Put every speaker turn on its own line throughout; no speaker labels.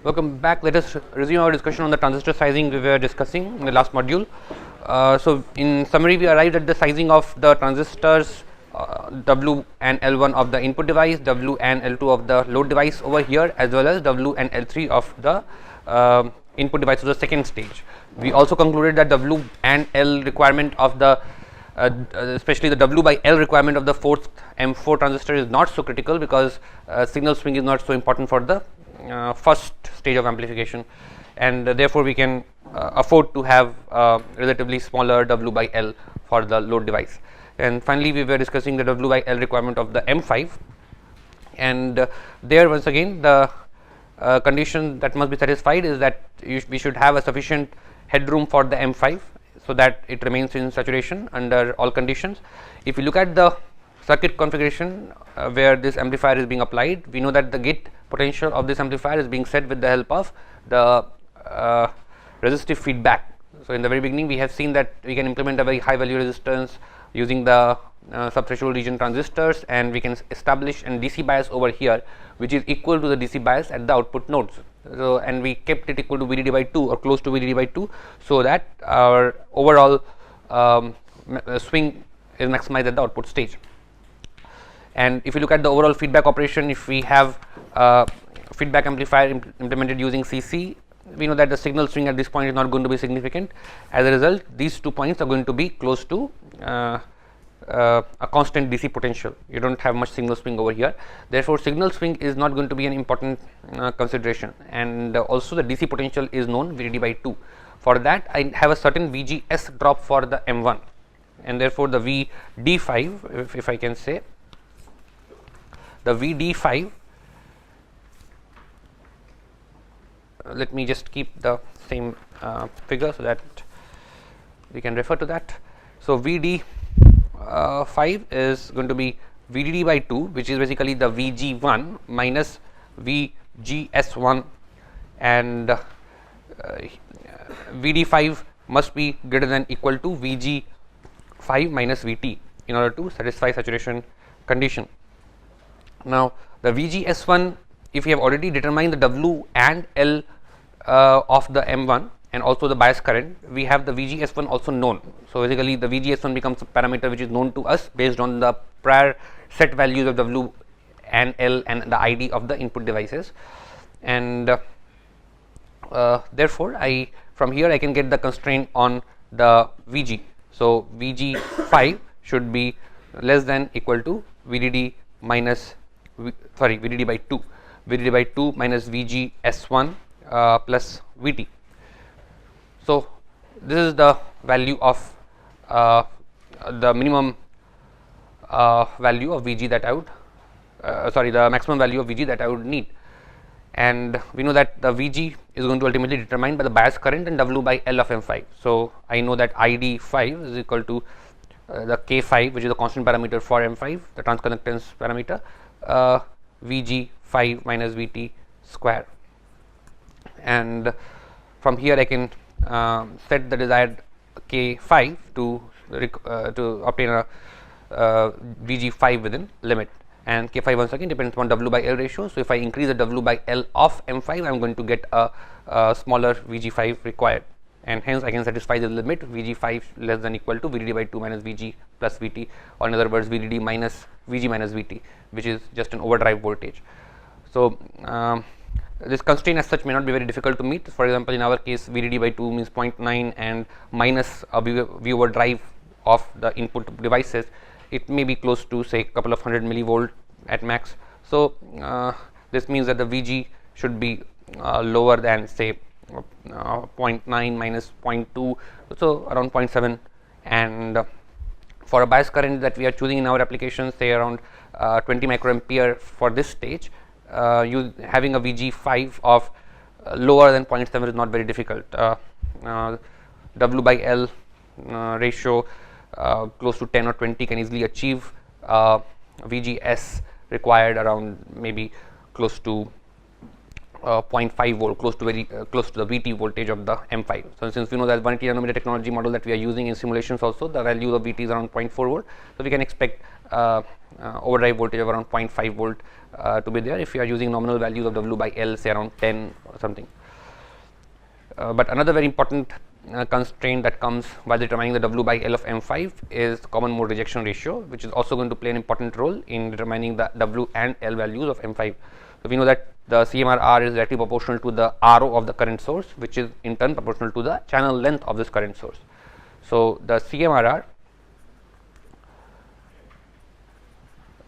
Welcome back. Let us resume our discussion on the transistor sizing we were discussing in the last module. So, in summary, we arrived at the sizing of the transistors W and L1 of the input device, W and L2 of the load device over here, as well as W and L3 of the input device of the second stage. We also concluded that W and L requirement of the especially the W by L requirement of the fourth M4 transistor is not so critical, because signal swing is not so important for the first stage of amplification, and therefore we can afford to have relatively smaller W by L for the load device. And finally, we were discussing the W by L requirement of the M5, and there once again the condition that must be satisfied is that we should have a sufficient headroom for the M5 so that it remains in saturation under all conditions. If you look at the circuit configuration where this amplifier is being applied, we know that the gate potential of this amplifier is being set with the help of the resistive feedback. So, in the very beginning we have seen that we can implement a very high value resistance using the subthreshold region transistors, and we can establish an DC bias over here which is equal to the DC bias at the output nodes. So, and we kept it equal to VDD by 2 or close to VDD by 2, so that our overall swing is maximized at the output stage. And if you look at the overall feedback operation, if we have feedback amplifier implemented using CC, we know that the signal swing at this point is not going to be significant. As a result, these 2 points are going to be close to a constant DC potential. You don't have much signal swing over here. Therefore, signal swing is not going to be an important consideration, and also the DC potential is known, VDD by 2. For that, I have a certain VGS drop for the M1, and therefore the VD5, if I can say, the VD5, let me just keep the same figure so that we can refer to that. So, VD5 is going to be VDD by 2, which is basically the VG1 minus VGS1, and VD5 must be greater than equal to VG5 minus VT in order to satisfy saturation condition. Now, the VGS1, if we have already determined the W and L of the M1 and also the bias current, we have the VGS1 also known. So, basically the VGS1 becomes a parameter which is known to us based on the prior set values of W and L and the ID of the input devices, and therefore, from here I can get the constraint on the VG. So, VG5 should be less than equal to VDD minus VDD by 2, VDD by 2 minus VGS1 plus VT. So, this is the value of the minimum value of VG that I would the maximum value of VG that I would need, and we know that the VG is going to ultimately be determined by the bias current and W by L of M5. So, I know that ID5 is equal to the K5, which is the constant parameter for M5, the transconductance parameter, VG5 minus VT square, and from here I can set the desired K5 to obtain a VG5 within limit, and K5 once again depends on W by L ratio. So, if I increase the W by L of M5, I am going to get a smaller VG5 required, and hence I can satisfy the limit VG5 less than equal to VDD by 2 minus VG plus VT, or in other words VDD minus VG minus VT, which is just an overdrive voltage. So, this constraint as such may not be very difficult to meet. For example, in our case VDD by 2 means 0.9 and minus a V over drive of the input devices, it may be close to say couple of 100 millivolt at max. So, this means that the VG should be lower than say 0.9 minus 0.2, so around 0.7, and for a bias current that we are choosing in our application, say around 20 microampere for this stage, having a VG5 of lower than 0.7 is not very difficult. W by L ratio close to 10 or 20 can easily achieve VGS required around maybe close to 0.5 volt, close to the VT voltage of the M5. So, since we know that 180 nanometer technology model that we are using in simulations also, the value of VT is around 0.4 volt. So, we can expect overdrive voltage of around 0.5 volt to be there if you are using nominal values of W by L, say around 10 or something. But another very important constraint that comes by determining the W by L of M5 is common mode rejection ratio, which is also going to play an important role in determining the W and L values of M5. So we know that the CMRR is directly proportional to the RO of the current source, which is in turn proportional to the channel length of this current source. So the CMRR,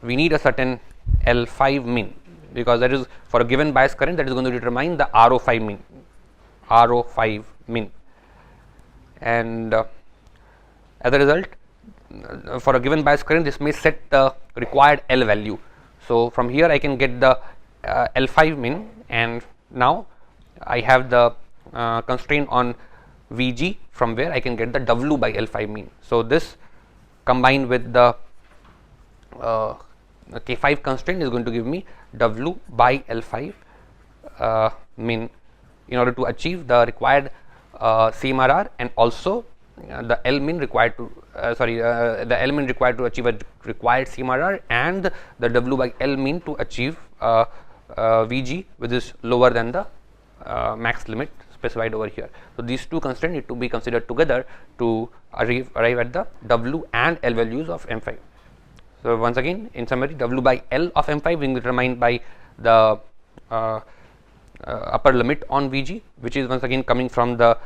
we need a certain L5 min, because that is for a given bias current, that is going to determine the RO5 min, RO5 min. And as a result, for a given bias current, this may set the required L value. So from here I can get the L5 min, and now I have the constraint on Vg, from where I can get the W by L5 min. So this combined with the K5 constraint is going to give me W by L5 min in order to achieve the required CMRR, and also the L min required to the L min required to achieve a required CMRR, and the W by L min to achieve Vg, which is lower than the max limit specified over here. So these two constraints need to be considered together to arrive at the W and L values of M5. So once again, in summary, W by L of M5 being determined by the upper limit on Vg, which is once again coming from the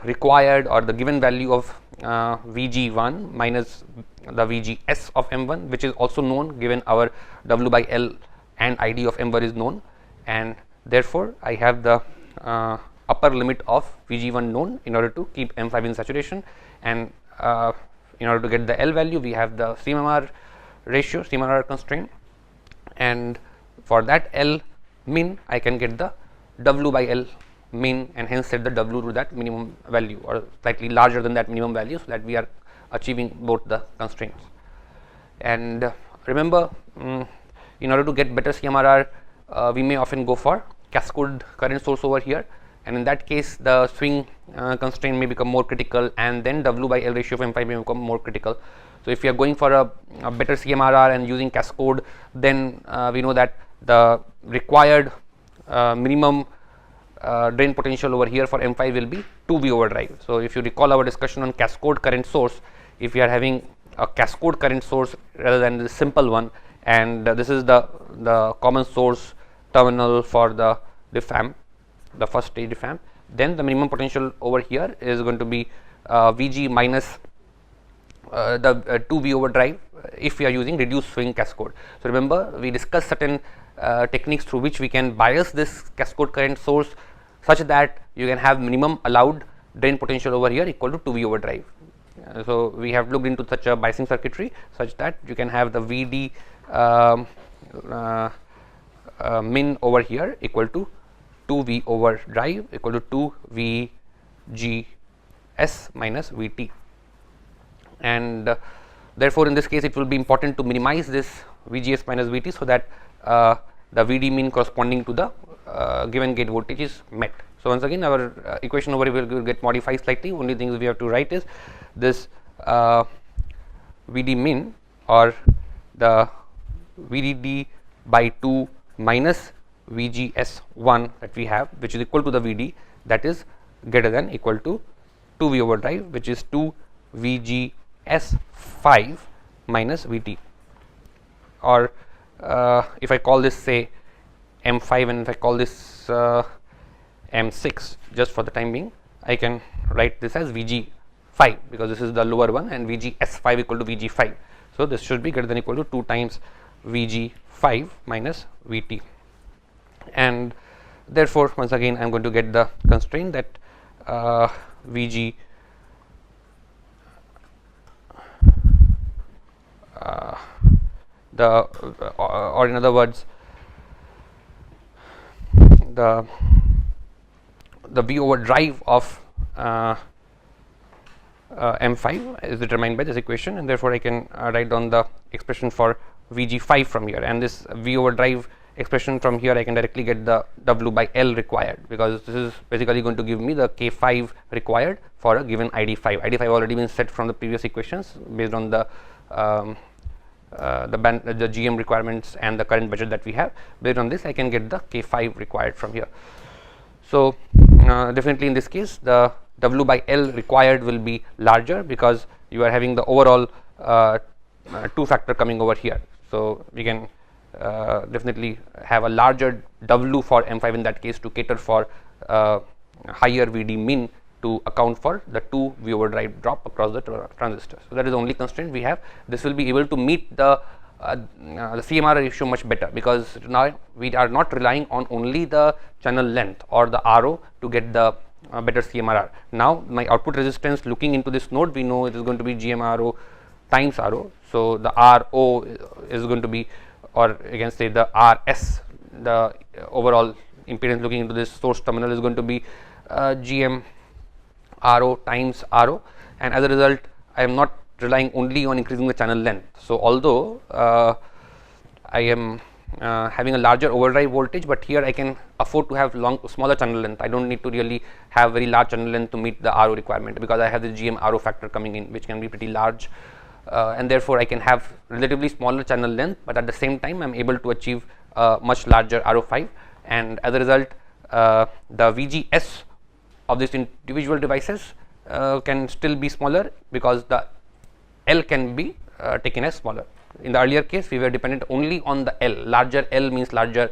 required or the given value of Vg1 minus the Vgs of M1, which is also known given our W by L and ID of M1 is known, and therefore I have the upper limit of Vg1 known in order to keep M5 in saturation, and in order to get the L value we have the CMRR ratio, CMRR constraint, and for that L min I can get the W by L min, and hence set the W to that minimum value or slightly larger than that minimum value, so that we are achieving both the constraints. And remember, in order to get better CMRR, we may often go for cascade current source over here, and in that case the swing constraint may become more critical, and then W by L ratio of M5 may become more critical. So if you are going for a better CMRR and using cascade, then we know that the required minimum drain potential over here for M5 will be 2V overdrive. So if you recall our discussion on cascade current source, if you are having a cascade current source rather than the simple one, and this is the common source terminal for the diff amp, the first stage diff amp, then the minimum potential over here is going to be Vg minus the 2V overdrive if we are using reduced swing cascade. So remember, we discussed certain techniques through which we can bias this cascade current source such that you can have minimum allowed drain potential over here equal to 2V overdrive. So we have looked into such a biasing circuitry such that you can have the Vd min over here equal to 2V overdrive equal to 2VGS minus Vt, and therefore in this case it will be important to minimize this VGS minus Vt, so that the Vd min corresponding to the given gate voltage is met. So once again our equation over here will get modified slightly. Only things we have to write is this Vd min, or the Vdd by 2 minus VGS1 that we have, which is equal to the Vd, that is greater than equal to 2V overdrive, which is 2 VGS5 minus Vt, or if I call this say M5 and if I call this M6 just for the time being, I can write this as Vg5 because this is the lower one, and VGS5 equal to Vg5. So this should be greater than equal to 2 times Vg5 minus Vt, and therefore once again I am going to get the constraint that Vg or in other words the V overdrive of M5 is determined by this equation, and therefore I can write down the expression for Vg5 from here, and this V overdrive expression from here I can directly get the W by L required, because this is basically going to give me the K5 required for a given ID5. ID5 already been set from the previous equations based on the the GM requirements and the current budget that we have. Based on this, I can get the K5 required from here. So definitely in this case, the W by L required will be larger because you are having the overall 2 factor coming over here. So we can definitely have a larger W for M5 in that case to cater for higher VD min to account for the 2 V over drive drop across the transistors. So that is the only constraint we have. This will be able to meet the CMR ratio much better, because now we are not relying on only the channel length or the RO to get the better CMRR. Now my output resistance looking into this node, we know it is going to be GMRO times RO. So the RO is going to be, or you can say the RS, the overall impedance looking into this source terminal is going to be GM RO times RO, and as a result I am not relying only on increasing the channel length. So although I am having a larger overdrive voltage, but here I can afford to have smaller channel length. I don't need to really have very large channel length to meet the RO requirement, because I have the GM RO factor coming in, which can be pretty large, and therefore I can have relatively smaller channel length, but at the same time I am able to achieve a much larger RO5, and as a result the VGS of these individual devices can still be smaller, because the L can be taken as smaller. In the earlier case, we were dependent only on the L. Larger L means larger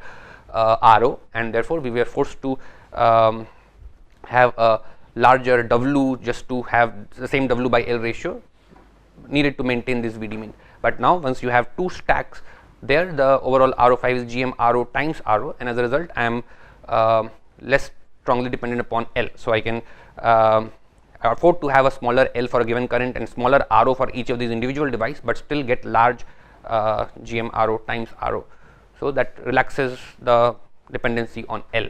RO, and therefore we were forced to have a larger W just to have the same W by L ratio needed to maintain this VD min. But now once you have 2 stacks there, the overall RO5 is GM RO times RO, and as a result I am less strongly dependent upon L. So I can afford to have a smaller L for a given current and smaller RO for each of these individual device, but still get large GM RO times RO. So that relaxes the dependency on L.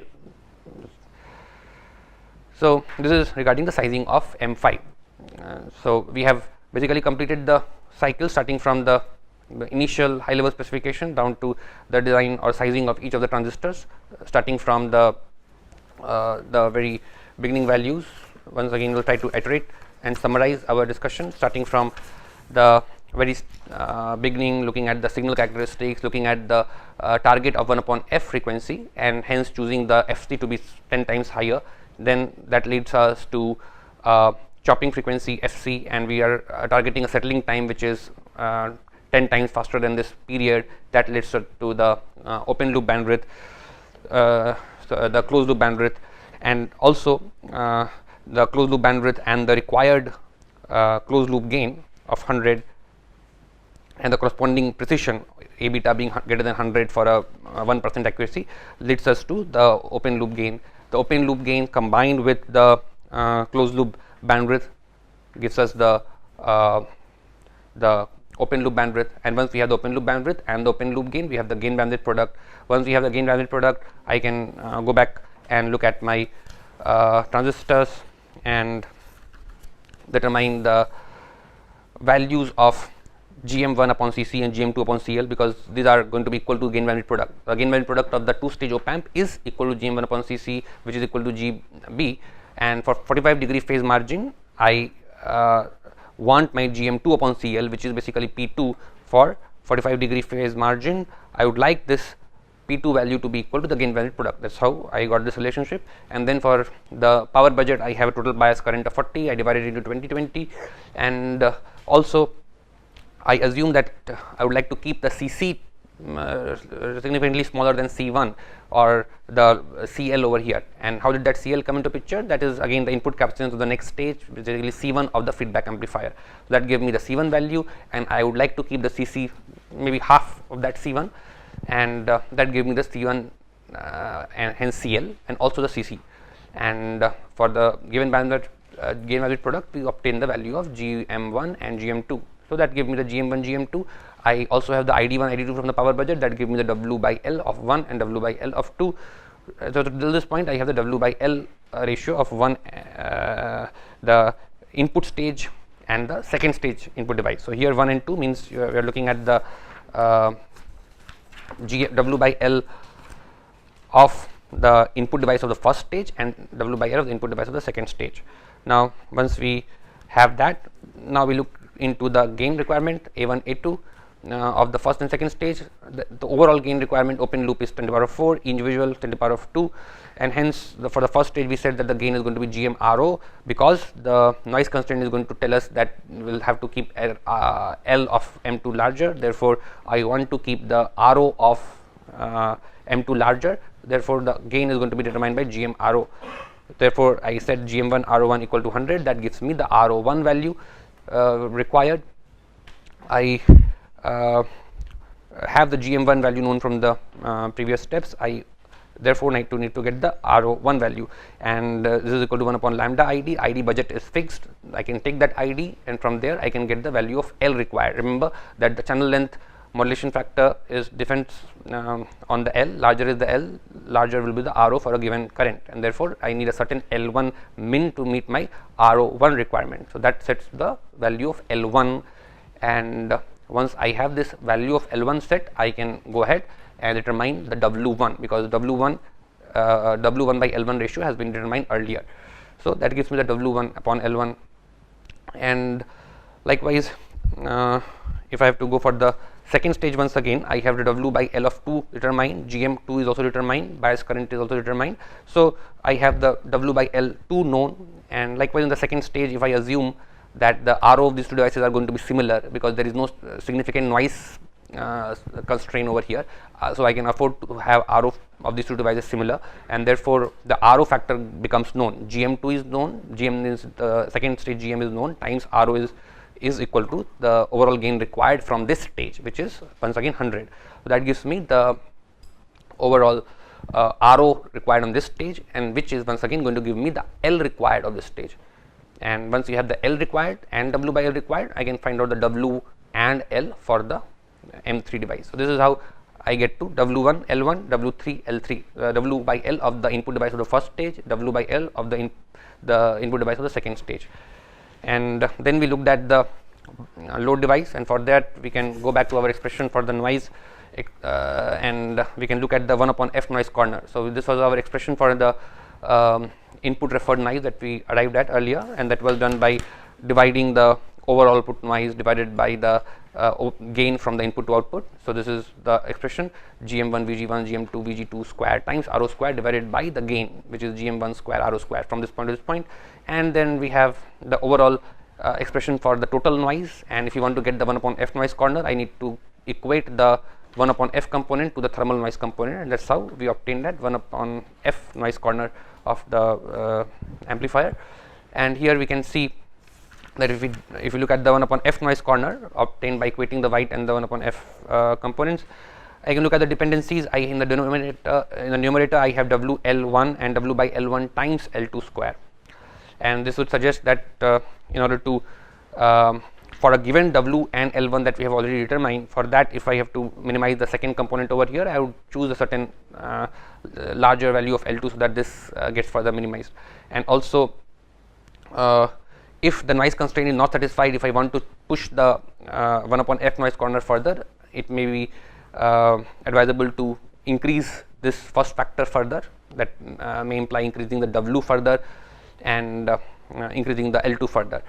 So this is regarding the sizing of M5. So we have basically completed the cycle, starting from the initial high level specification down to the design or sizing of each of the transistors, starting from the very beginning values. Once again, we will try to iterate and summarize our discussion, starting from the very beginning, looking at the signal characteristics, looking at the target of 1 upon f frequency, and hence choosing the fc to be 10 times higher. Then that leads us to chopping frequency fc, and we are targeting a settling time which is 10 times faster than this period. That leads to the open loop bandwidth, so the closed loop bandwidth, and also the closed loop bandwidth and the required closed loop gain of 100, and the corresponding precision A beta being greater than 100 for a 1% accuracy, leads us to the open loop gain. The open loop gain combined with the closed loop bandwidth gives us the open loop bandwidth, and once we have the open loop bandwidth and the open loop gain, we have the gain bandwidth product. Once we have the gain bandwidth product, I can go back and look at my transistors and determine the values of GM1 upon CC and GM2 upon CL, because these are going to be equal to gain bandwidth product. The gain bandwidth product of the 2-stage op amp is equal to GM1 upon CC, which is equal to GB, and for 45-degree phase margin I want my GM2 upon CL, which is basically P2 for 45-degree phase margin. I would like this P2 value to be equal to the gain bandwidth product. That's how I got this relationship. And then for the power budget, I have a total bias current of 40. I divide it into 20/20, and also I assume that I would like to keep the CC significantly smaller than C1 or the CL over here. And how did that CL come into picture? That is again the input capacitance of the next stage, basically C1 of the feedback amplifier. So that gave me the C1 value, and I would like to keep the CC maybe half of that C1, and that gave me the C1 and hence CL, and also the CC. And for the given bandwidth gain bandwidth product, we obtain the value of GM1 and GM2. So that gave me the GM1, GM2. I also have the ID1, ID2 from the power budget, that gave me the W by L of 1 and W by L of 2. So till this point, I have the W by L ratio of 1, the input stage and the second stage input device. So here 1 and 2 means we are looking at the W by L of the input device of the first stage and W by L of the input device of the second stage. Now once we have that, now we look into the gain requirement A1, A2. of the first and second stage, the overall gain requirement open loop is 10 to the power of 4, individual 10 to the power of 2, and hence for the first stage we said that the gain is going to be GM RO, because the noise constraint is going to tell us that we'll have to keep L of M2 larger. Therefore, I want to keep the RO of M2 larger. Therefore, the gain is going to be determined by GM RO. Therefore, I said GM1 RO1 equal to 100. That gives me the RO1 value required. I have the GM1 value known from the previous steps. I therefore need to get the RO1 value, and this is equal to 1 upon lambda ID. ID budget is fixed. I can take that ID, and from there I can get the value of L required. Remember that the channel length modulation factor is depends on the L. Larger is the L, larger will be the RO for a given current, and therefore I need a certain L1 min to meet my RO1 requirement. So that sets the value of L1, and once I have this value of L1 set, I can go ahead and determine the W1, because W1 by L1 ratio has been determined earlier. So that gives me the W1 upon L1, and likewise if I have to go for the second stage, once again I have the W by L of 2 determined, GM2 is also determined, bias current is also determined. So I have the W by L2 known, and likewise in the second stage, if I assume that the RO of these two devices are going to be similar, because there is no significant noise constraint over here, so I can afford to have RO of these two devices similar, and therefore the RO factor becomes known. GM2 is known, GM is the second stage, GM is known, times RO is equal to the overall gain required from this stage, which is once again 100. So that gives me the overall RO required on this stage, and which is once again going to give me the L required of this stage. And once you have the L required and W by L required, I can find out the W and L for the M3 device. So this is how I get to W1 L1, W3 L3, W by L of the input device of the first stage, W by L of the input device of the second stage. And then we looked at the load device, and for that we can go back to our expression for the noise, and we can look at the 1 upon F noise corner. So this was our expression for the input referred noise that we arrived at earlier, and that was done by dividing the overall output noise divided by the gain from the input to output. So this is the expression GM1 VG1 GM2 VG2 square times RO square divided by the gain, which is GM1 square RO square from this point to this point. And then we have the overall expression for the total noise, and if you want to get the 1 upon F noise corner, I need to equate the 1 upon F component to the thermal noise component, and that's how we obtain that 1 upon F noise corner of the amplifier. And here we can see that if you look at the 1 upon F noise corner obtained by equating the white and the 1 upon F components, I can look at the dependencies. In the numerator I have W L1 and W by L1 times L2 square, and this would suggest that in order to for a given W and L1 that we have already determined, for that if I have to minimize the second component over here, I would choose a certain larger value of L2 so that this gets further minimized. And also if the noise constraint is not satisfied, if I want to push the 1 upon F noise corner further, it may be advisable to increase this first factor further. That may imply increasing the W further and increasing the L2 further.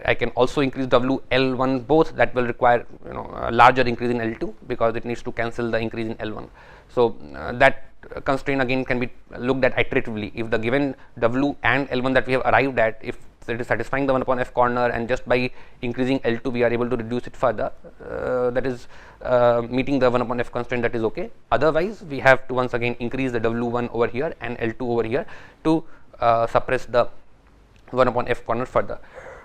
I can also increase W L1 both. That will require a larger increase in L2 because it needs to cancel the increase in L1. So that constraint again can be looked at iteratively. If the given W and L1 that we have arrived at, if it is satisfying the 1 upon F corner, and just by increasing L2 we are able to reduce it further, that is meeting the 1 upon F constraint, that is okay. Otherwise we have to once again increase the W1 over here and L2 over here to suppress the 1 upon F corner further.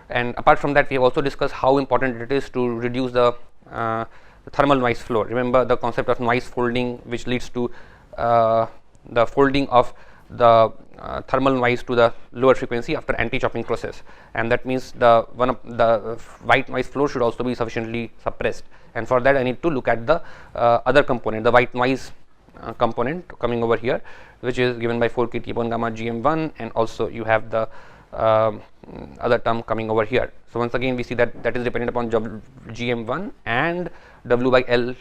And apart from that, we have also discussed how important it is to reduce the thermal noise floor. Remember the concept of noise folding, which leads to the folding of the thermal noise to the lower frequency after anti-chopping process, and that means the white noise floor should also be sufficiently suppressed. And for that I need to look at the other component, the white noise component coming over here, which is given by 4 kT upon gamma GM1, and also you have the other term coming over here. So once again we see that that is dependent upon GM1 and W by L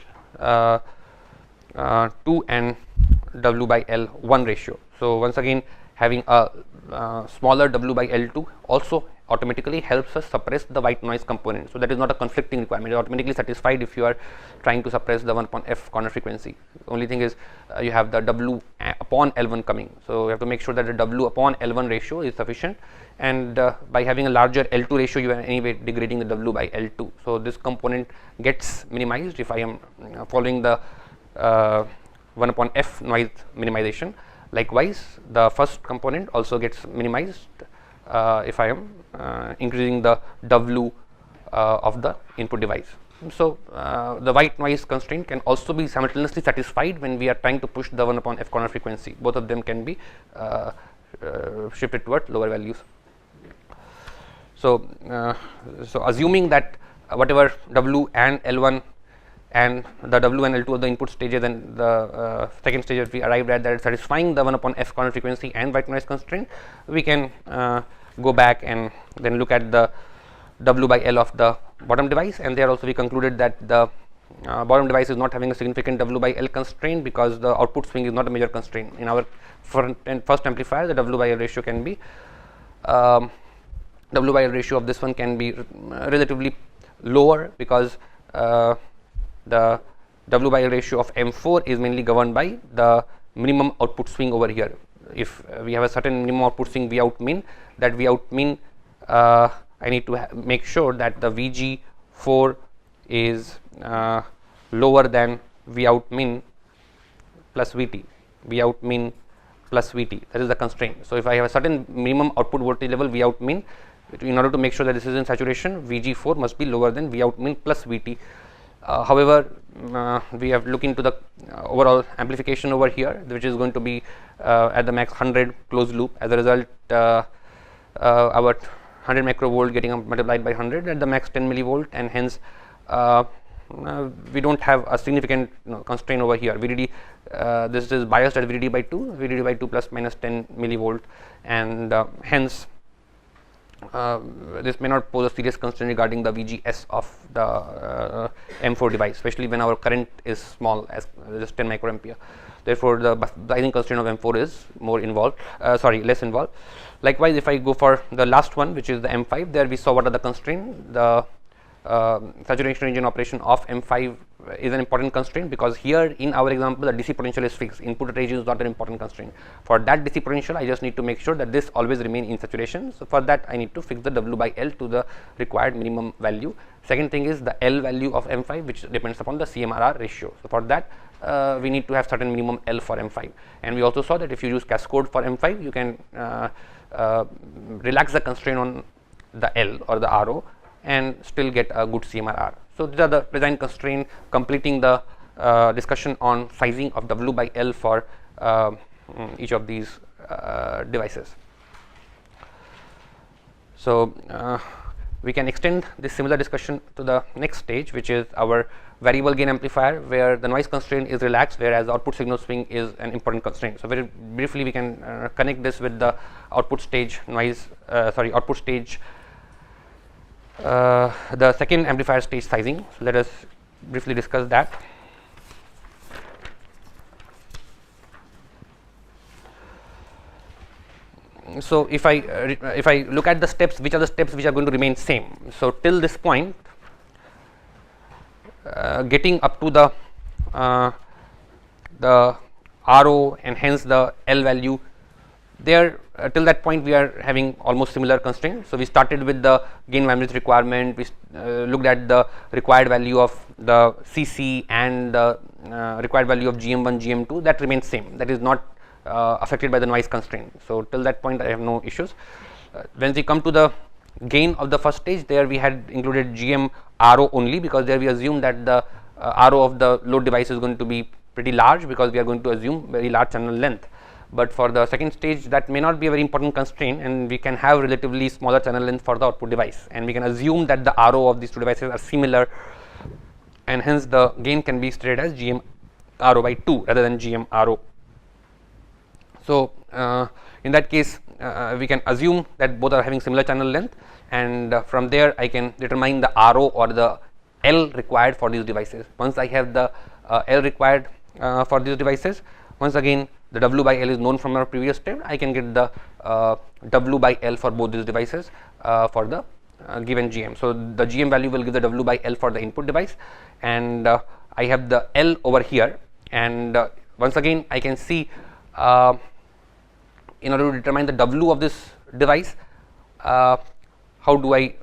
2 and W by L1 ratio. So once again having a smaller W by L2 also automatically helps us suppress the white noise component. So that is not a conflicting requirement, it is automatically satisfied if you are trying to suppress the 1 upon f corner frequency. The only thing is you have the W upon L1 coming, so you have to make sure that the W upon L1 ratio is sufficient, and by having a larger L2 ratio you are anyway degrading the W by L2. So this component gets minimized if I am following the 1 upon f noise minimization. Likewise, the first component also gets minimized if I am increasing the W of the input device. So the white noise constraint can also be simultaneously satisfied when we are trying to push the 1 upon f corner frequency. Both of them can be shifted towards lower values. So assuming that whatever W and L1 and the W and L2 of the input stages and the second stage that we arrived at, that is satisfying the 1 upon f corner frequency and white noise constraint, we can go back and then look at the W by L of the bottom device, and there also we concluded that the bottom device is not having a significant W by L constraint because the output swing is not a major constraint. In our first amplifier, the W by L ratio can be W by L ratio of this one can be relatively lower because the W by L ratio of M4 is mainly governed by the minimum output swing over here. If we have a certain minimum output swing V out min, that V out min I need to make sure that the VG4 is lower than V out min plus VT, V out min plus VT, that is the constraint. So if I have a certain minimum output voltage level V out min, in order to make sure that this is in saturation, VG4 must be lower than V out min plus VT. However, we have looked into the overall amplification over here, which is going to be at the max 100 closed loop. As a result, our 100 microvolt getting multiplied by 100 at the max 10 millivolt, and hence we don't have a significant constraint over here. VDD, this is biased at VDD by 2, VDD by 2 plus minus 10 millivolt, and hence this may not pose a serious constraint regarding the VGS of the M4 device, especially when our current is small as just 10 microampere. Therefore, the biasing constraint of M4 is more involved, less involved. Likewise, if I go for the last one, which is the M5, there we saw what are the constraints. The saturation region operation of M5 is an important constraint because here in our example the DC potential is fixed, input region is not an important constraint. For that DC potential, I just need to make sure that this always remain in saturation. So for that I need to fix the W by L to the required minimum value. Second thing is the L value of M5, which depends upon the CMRR ratio. So for that we need to have certain minimum L for M5, and we also saw that if you use cascode for M5, you can relax the constraint on the L or the RO and still get a good CMRR. So these are the design constraints completing the discussion on sizing of W by L for each of these devices. So we can extend this similar discussion to the next stage, which is our variable gain amplifier, where the noise constraint is relaxed, whereas the output signal swing is an important constraint. So very briefly we can connect this with the output stage noise, output stage, the second amplifier stage sizing. So let us briefly discuss that. So if I look at the steps, which are the steps which are going to remain same? So till this point, getting up to the RO and hence the L value, there till that point we are having almost similar constraints. So we started with the gain bandwidth requirement, we looked at the required value of the CC and the required value of GM1, GM2, that remains same, that is not affected by the noise constraint. So till that point I have no issues. When we come to the gain of the first stage, there we had included GM RO only, because there we assume that the RO of the load device is going to be pretty large, because we are going to assume very large channel length. But for the second stage, that may not be a very important constraint, and we can have relatively smaller channel length for the output device, and we can assume that the RO of these two devices are similar, and hence the gain can be stated as GM RO by 2 rather than GM RO. So in that case we can assume that both are having similar channel length, and from there I can determine the RO or the L required for these devices. Once I have the L required for these devices, once again the W by L is known from our previous step. I can get the W by L for both these devices for the given GM. So the GM value will give the W by L for the input device, and I have the L over here, and once again I can see in order to determine the W of this device, how do I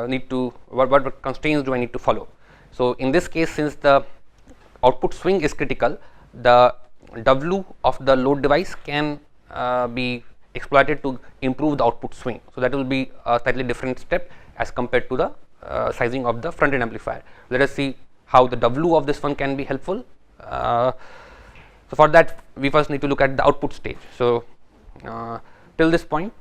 need to, what constraints do I need to follow. So in this case, since the output swing is critical, the W of the load device can be exploited to improve the output swing. So that will be a slightly different step as compared to the sizing of the front end amplifier. Let us see how the W of this one can be helpful. So for that, we first need to look at the output stage. So till this point,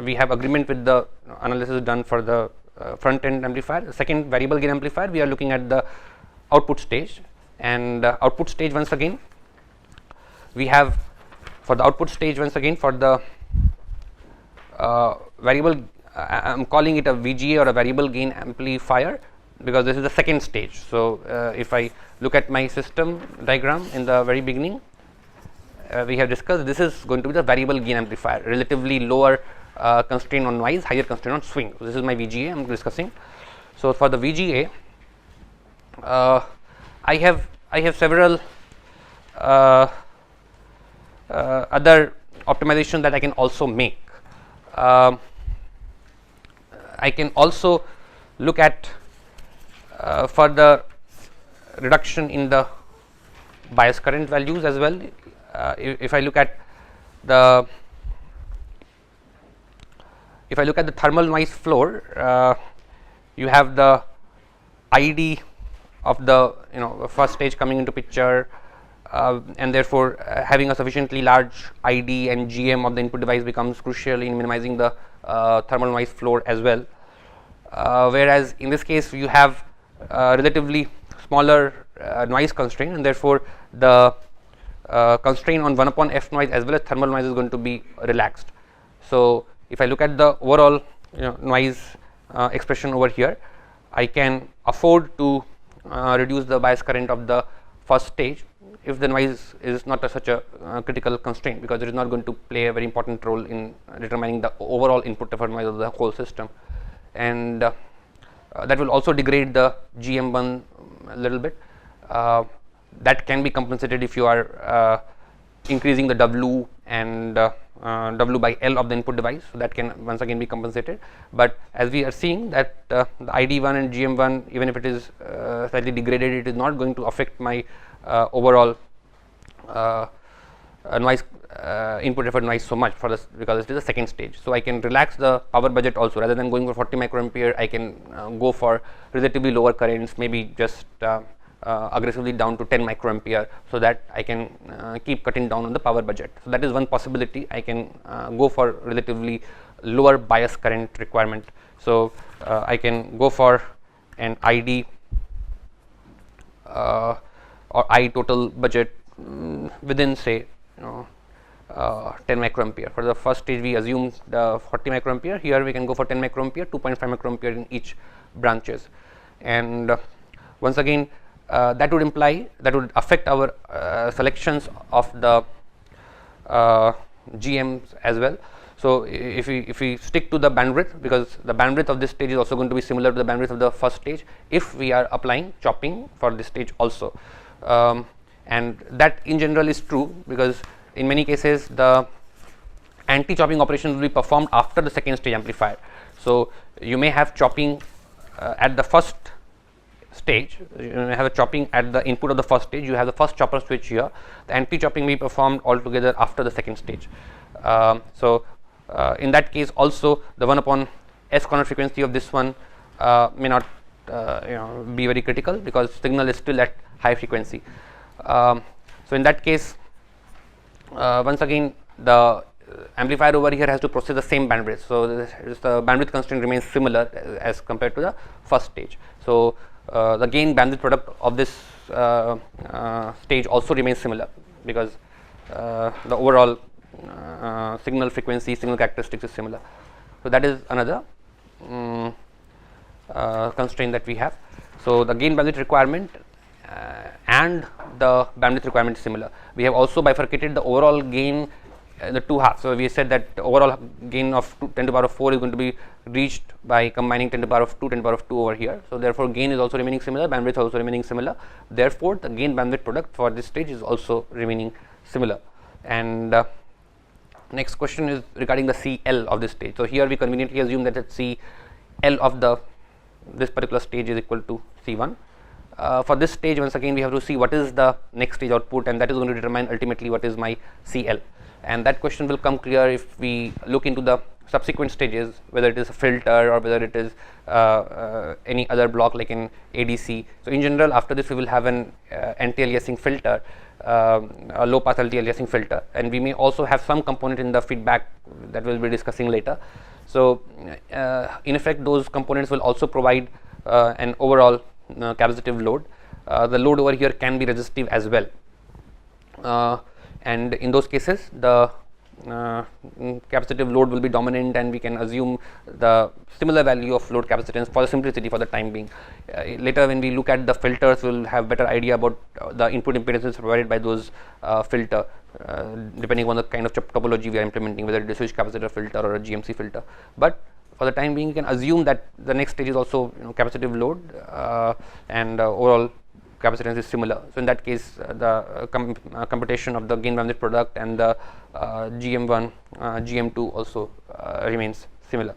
we have agreement with the analysis done for the front end amplifier. The second variable gain amplifier, we are looking at the output stage, and output stage, once again we have for the output stage, once again for the variable, I am calling it a VGA or a variable gain amplifier, because this is the second stage. So if I look at my system diagram in the very beginning, we have discussed this is going to be the variable gain amplifier, relatively lower constraint on noise, higher constraint on swing. So this is my VGA I am discussing. So for the VGA, I have several other optimizations that I can also make. I can also look at further reduction in the bias current values as well. If I look at the thermal noise floor, you have the ID of the first stage coming into picture, and therefore having a sufficiently large ID and GM of the input device becomes crucial in minimizing the thermal noise floor as well. Whereas in this case you have relatively smaller noise constraint, and therefore the constraint on 1 upon F noise as well as thermal noise is going to be relaxed. So if I look at the overall noise expression over here, I can afford to reduce the bias current of the first stage if the noise is not such a critical constraint, because it is not going to play a very important role in determining the overall input effort noise of the whole system, and that will also degrade the GM1 a little bit. That can be compensated if you are increasing the W and W by L of the input device, so that can once again be compensated. But as we are seeing that the ID1 and GM1, even if it is slightly degraded, it is not going to affect my overall noise input effort noise so much for this, because it is the second stage. So I can relax the power budget also. Rather than going for 40 microampere, I can go for relatively lower currents, maybe just aggressively down to 10 microampere, so that I can keep cutting down on the power budget. So that is one possibility. I can go for relatively lower bias current requirement. So I can go for an ID or I total budget within, say 10 microampere. For the first stage we assume the 40 microampere. Here we can go for 10 microampere, 2.5 microampere in each branches, and once again that would imply, that would affect our selections of the GMs as well. So if we stick to the bandwidth, because the bandwidth of this stage is also going to be similar to the bandwidth of the first stage if we are applying chopping for this stage also, and that in general is true, because in many cases the anti-chopping operations will be performed after the second stage amplifier. So you may have chopping at the first stage, you may have a chopping at the input of the first stage, you have the first chopper switch here, the anti-chopping may be performed altogether after the second stage. So in that case also the 1 upon S corner frequency of this one may not be very critical, because signal is still at high frequency. So in that case, once again the amplifier over here has to process the same bandwidth, so the bandwidth constraint remains similar as compared to the first stage. So the gain bandwidth product of this stage also remains similar, because the overall signal frequency, signal characteristics is similar. So that is another constraint that we have. So the gain bandwidth requirement and the bandwidth requirement is similar. We have also bifurcated the overall gain the two halves. So we said that the overall gain of 10 to the power of 4 is going to be reached by combining 10 to the power of 2, 10 to the power of 2 over here. So therefore gain is also remaining similar, bandwidth also remaining similar. Therefore the gain bandwidth product for this stage is also remaining similar. And next question is regarding the CL of this stage. So here we conveniently assume that the CL of this particular stage is equal to C1. For this stage, once again we have to see what is the next stage output, and that is going to determine ultimately what is my CL. And that question will come clear if we look into the subsequent stages, whether it is a filter or whether it is any other block like an ADC. So in general, after this we will have an anti-aliasing filter, a low pass anti-aliasing filter, and we may also have some component in the feedback that we will be discussing later. So in effect, those components will also provide an overall capacitive load. The load over here can be resistive as well, and in those cases the capacitive load will be dominant, and we can assume the similar value of load capacitance for the simplicity for the time being. Later when we look at the filters, we will have better idea about the input impedances provided by those filter, depending on the kind of topology we are implementing, whether it is a switch capacitor filter or a GMC filter. But for the time being, you can assume that the next stage is also capacitive load, and overall capacitance is similar. So in that case, the computation of the gain bandwidth product and the GM1, GM2 also remains similar.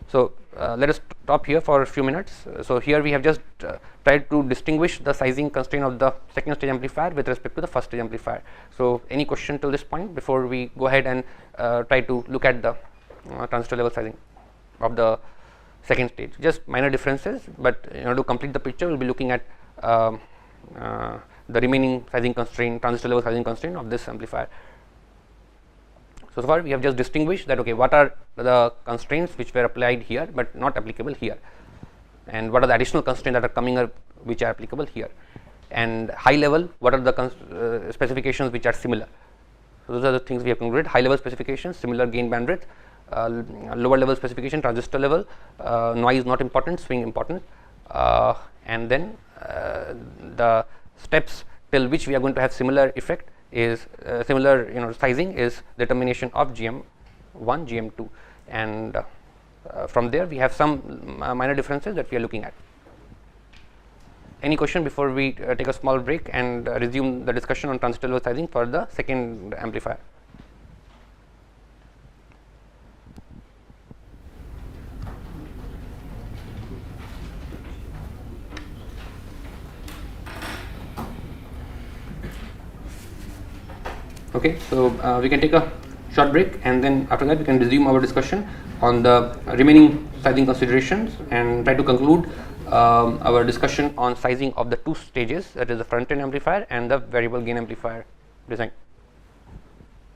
So let us stop here for a few minutes. So here we have just tried to distinguish the sizing constraint of the second stage amplifier with respect to the first stage amplifier. So any question till this point before we go ahead and try to look at the transistor level sizing of the second stage? Just minor differences, but in order to complete the picture, we will be looking at the remaining sizing constraint, transistor level sizing constraint of this amplifier. So far we have just distinguished that, okay, what are the constraints which were applied here but not applicable here, and what are the additional constraints that are coming up which are applicable here, and high level, what are the specifications which are similar. So those are the things we have concluded: high level specifications, similar gain bandwidth, lower level specification, transistor level, noise not important, swing important, and then the steps till which we are going to have similar effect is similar sizing is determination of GM1, GM2, and from there we have some minor differences that we are looking at. Any question before we take a small break and resume the discussion on transistor level sizing for the second amplifier? Okay, so we can take a short break, and then after that we can resume our discussion on the remaining sizing considerations and try to conclude our discussion on sizing of the two stages, that is the front end amplifier and the variable gain amplifier design.